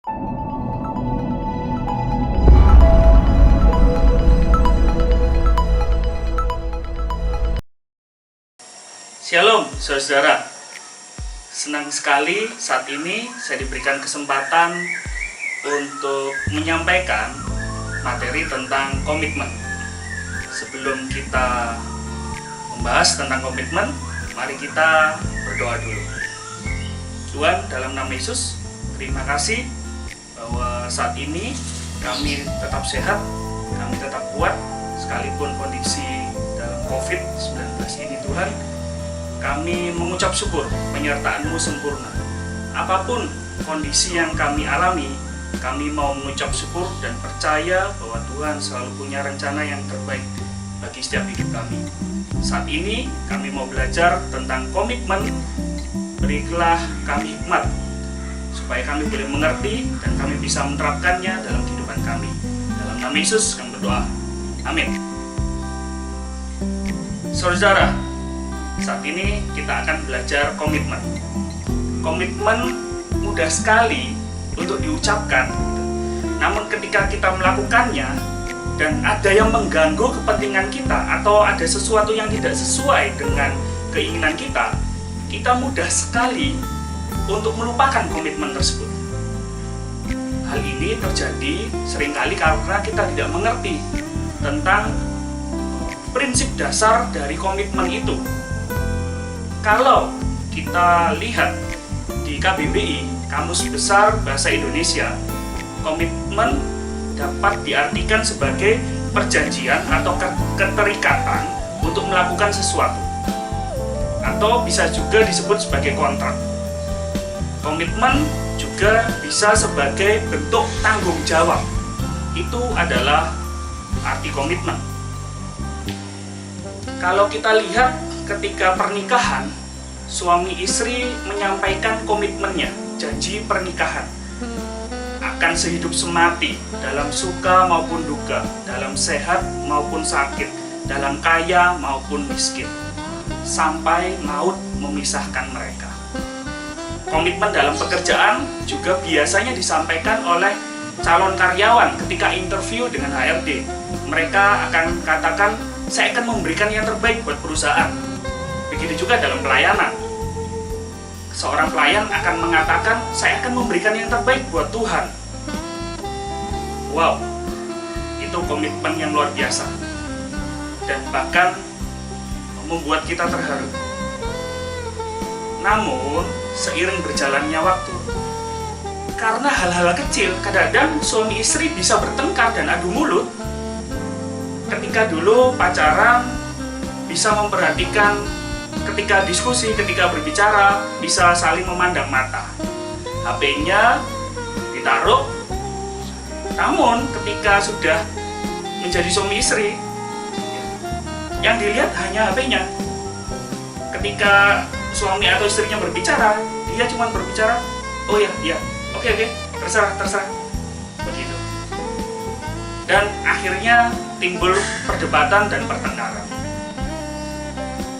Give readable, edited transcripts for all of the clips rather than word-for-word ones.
Shalom saudara, senang sekali saat ini saya diberikan kesempatan untuk menyampaikan materi tentang komitmen. Sebelum kita membahas tentang komitmen, mari kita berdoa dulu. Tuhan, dalam nama Yesus, terima kasih bahwa saat ini kami tetap sehat, kami tetap kuat, sekalipun kondisi dalam COVID-19 ini Tuhan. Kami mengucap syukur penyertaan-Mu sempurna. Apapun kondisi yang kami alami, kami mau mengucap syukur dan percaya bahwa Tuhan selalu punya rencana yang terbaik bagi setiap hidup kami. Saat ini kami mau belajar tentang komitmen. Berilah kami hikmat supaya kami boleh mengerti dan kami bisa menerapkannya dalam kehidupan kami. Dalam nama Yesus kami berdoa. Amin. Saudara, saat ini kita akan belajar komitmen. Komitmen mudah sekali untuk diucapkan, namun ketika kita melakukannya dan ada yang mengganggu kepentingan kita atau ada sesuatu yang tidak sesuai dengan keinginan kita, kita mudah sekali untuk melupakan komitmen tersebut. Hal ini terjadi seringkali karena kita tidak mengerti tentang prinsip dasar dari komitmen itu. Kalau kita lihat di KBBI, Kamus Besar Bahasa Indonesia, komitmen dapat diartikan sebagai perjanjian atau keterikatan untuk melakukan sesuatu, atau bisa juga disebut sebagai kontrak. Komitmen juga bisa sebagai bentuk tanggung jawab. Itu adalah arti komitmen. Kalau kita lihat ketika pernikahan, suami istri menyampaikan komitmennya, janji pernikahan akan sehidup semati, dalam suka maupun duka, dalam sehat maupun sakit, dalam kaya maupun miskin, sampai maut memisahkan mereka. Komitmen dalam pekerjaan juga biasanya disampaikan oleh calon karyawan ketika interview dengan HRD. Mereka akan katakan, saya akan memberikan yang terbaik buat perusahaan. Begitu juga dalam pelayanan. Seorang pelayan akan mengatakan, saya akan memberikan yang terbaik buat Tuhan. Wow, itu komitmen yang luar biasa. Dan bahkan membuat kita terharu. Namun, seiring berjalannya waktu, karena hal-hal kecil, kadang-kadang suami istri bisa bertengkar dan adu mulut. Ketika dulu pacaran, bisa memperhatikan ketika diskusi, ketika berbicara, bisa saling memandang mata. HP-nya ditaruh, namun ketika sudah menjadi suami istri, yang dilihat hanya HP-nya. Ketika suami atau istrinya berbicara, dia cuma berbicara, oh ya, oke, terserah, begitu. Dan akhirnya timbul perdebatan dan pertengkaran.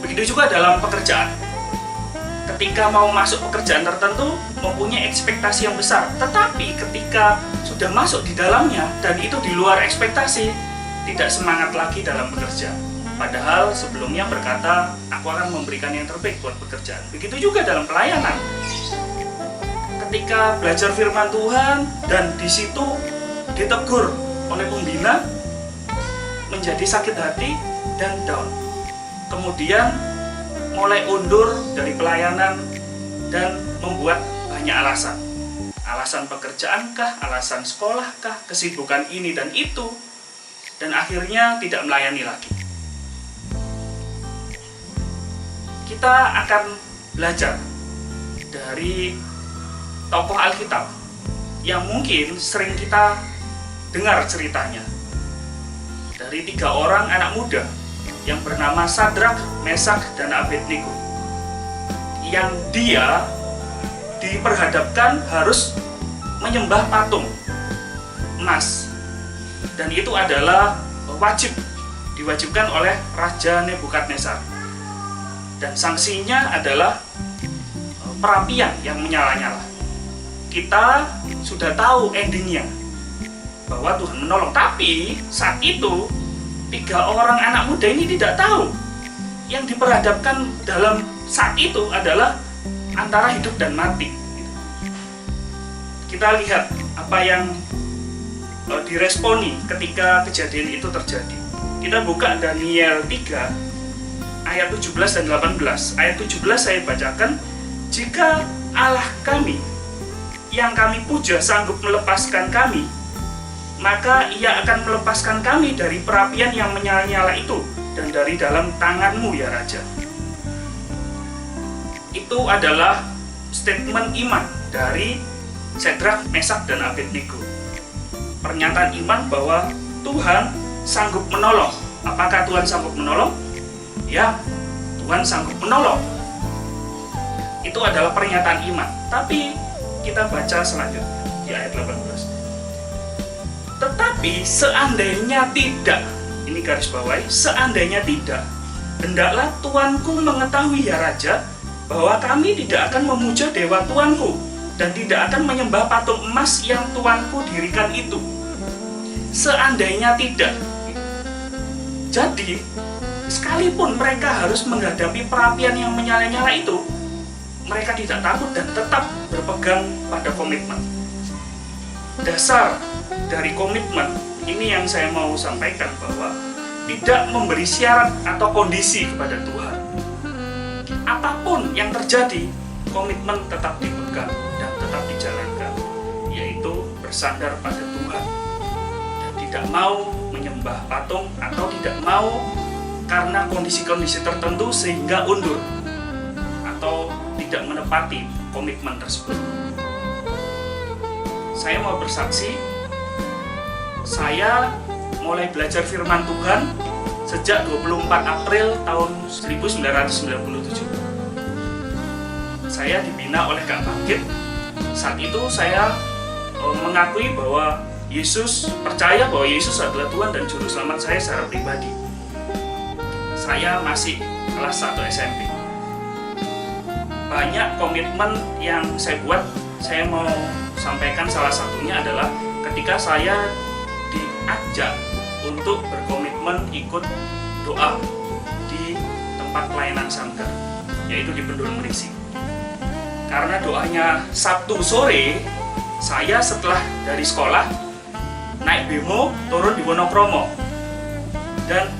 Begitu juga dalam pekerjaan. Ketika mau masuk pekerjaan tertentu, mempunyai ekspektasi yang besar. Tetapi ketika sudah masuk di dalamnya, dan itu di luar ekspektasi, tidak semangat lagi dalam bekerja. Padahal sebelumnya berkata, aku akan memberikan yang terbaik buat pekerjaan. Begitu juga dalam pelayanan. Ketika belajar firman Tuhan, dan di situ ditegur oleh pembina, menjadi sakit hati dan down. Kemudian mulai undur dari pelayanan dan membuat banyak alasan. Alasan pekerjaan kah, alasan sekolah kah, kesibukan ini dan itu, dan akhirnya tidak melayani lagi. Kita akan belajar dari tokoh Alkitab yang mungkin sering kita dengar ceritanya. Dari 3 orang anak muda yang bernama Sadrak, Mesak, dan Abednego, yang dia diperhadapkan harus menyembah patung emas, dan itu adalah diwajibkan oleh Raja Nebukadnezar, dan sanksinya adalah perapian yang menyala-nyala. kita sudah tahu endingnya bahwa Tuhan menolong. Tapi saat itu 3 orang anak muda ini tidak tahu yang diperhadapkan dalam saat itu adalah antara hidup dan mati. Kita lihat apa yang diresponi ketika kejadian itu terjadi. Kita buka Daniel 3 ayat 17 dan 18. Ayat 17 saya bacakan, "Jika Allah kami yang kami puja sanggup melepaskan kami, maka Ia akan melepaskan kami dari perapian yang menyala-nyala itu dan dari dalam tangan-Mu ya Raja." Itu adalah statement iman dari Syedrak, Mesak, dan Abednego. Pernyataan iman bahwa Tuhan sanggup menolong. Apakah Tuhan sanggup menolong? Ya, Tuhan sanggup menolong. Itu adalah pernyataan iman. Tapi kita baca selanjutnya di ayat 18. Tetapi seandainya tidak, ini garis bawahi, seandainya tidak, hendaklah Tuanku mengetahui ya Raja, bahwa kami tidak akan memuja dewa Tuanku dan tidak akan menyembah patung emas yang Tuanku dirikan itu. Seandainya tidak. Jadi, sekalipun mereka harus menghadapi perapian yang menyala-nyala itu, mereka tidak takut dan tetap berpegang pada komitmen. Dasar dari komitmen ini yang saya mau sampaikan, bahwa tidak memberi syarat atau kondisi kepada Tuhan. Apapun yang terjadi, komitmen tetap dipegang dan tetap dijalankan, yaitu bersandar pada Tuhan dan tidak mau menyembah patung atau tidak mau karena kondisi-kondisi tertentu sehingga undur atau tidak menepati komitmen tersebut. Saya mau bersaksi, saya mulai belajar firman Tuhan sejak 24 April tahun 1997. Saya dibina oleh Kak Bangkit. Saat itu saya mengakui bahwa percaya bahwa Yesus adalah Tuhan dan Juru Selamat saya secara pribadi. Saya masih kelas 1 SMP. Banyak komitmen yang saya buat, saya mau sampaikan salah satunya adalah ketika saya diajak untuk berkomitmen ikut doa di tempat pelayanan sanggar, yaitu di Pendul Merisi. Karena doanya Sabtu sore, saya setelah dari sekolah naik bemo turun di Wonokromo dan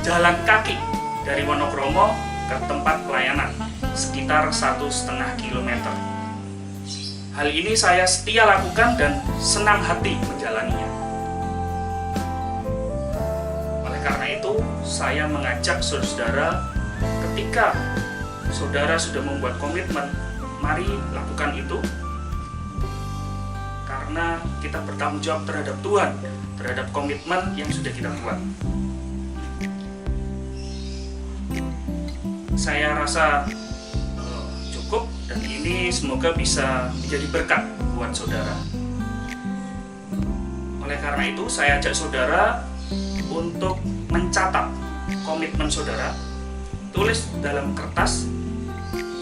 jalan kaki dari Wonokromo ke tempat pelayanan sekitar 1,5 kilometer. Hal ini saya setia lakukan dan senang hati menjalaninya. Oleh karena itu, saya mengajak saudara, ketika saudara sudah membuat komitmen, mari lakukan itu, karena kita bertanggung jawab terhadap Tuhan, terhadap komitmen yang sudah kita buat. Saya rasa cukup, dan ini semoga bisa menjadi berkat buat saudara. Oleh karena itu, saya ajak saudara untuk mencatat komitmen saudara. Tulis dalam kertas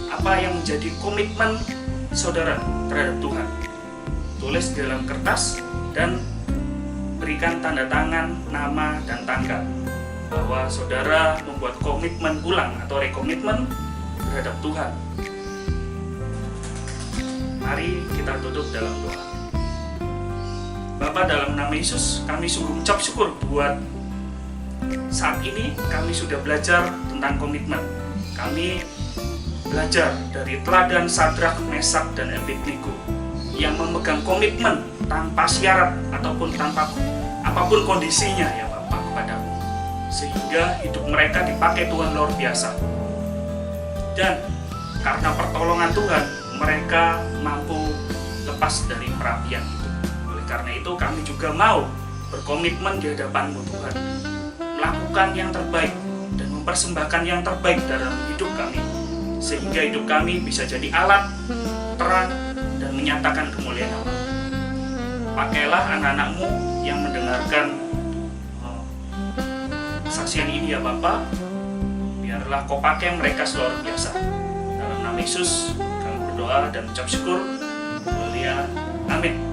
apa yang menjadi komitmen saudara terhadap Tuhan. Tulis di dalam kertas dan berikan tanda tangan, nama, dan tanggal bahwa saudara membuat komitmen ulang atau rekomitmen terhadap Tuhan. Mari kita tutup dalam doa. Bapa, dalam nama Yesus, kami sungguh ucap syukur buat saat ini kami sudah belajar tentang komitmen. Kami belajar dari teladan Syedrak, Mesak, dan Abednego yang memegang komitmen tanpa syarat ataupun tanpa apapun kondisinya ya Bapak kepadamu, sehingga hidup mereka dipakai Tuhan luar biasa. Dan karena pertolongan Tuhan, mereka mampu lepas dari perapian itu. Oleh karena itu kami juga mau berkomitmen di hadapan-Mu Tuhan, melakukan yang terbaik dan mempersembahkan yang terbaik dalam hidup kami, sehingga hidup kami bisa jadi alat terang dan menyatakan kemuliaan Allah. Pakailah anak-anak-Mu yang mendengarkan kesaksian ini ya Bapa. Biarlah Kau pakai mereka luar biasa. Dalam nama Yesus kami berdoa dan ucap syukur. Haleluya. dunia. Amin.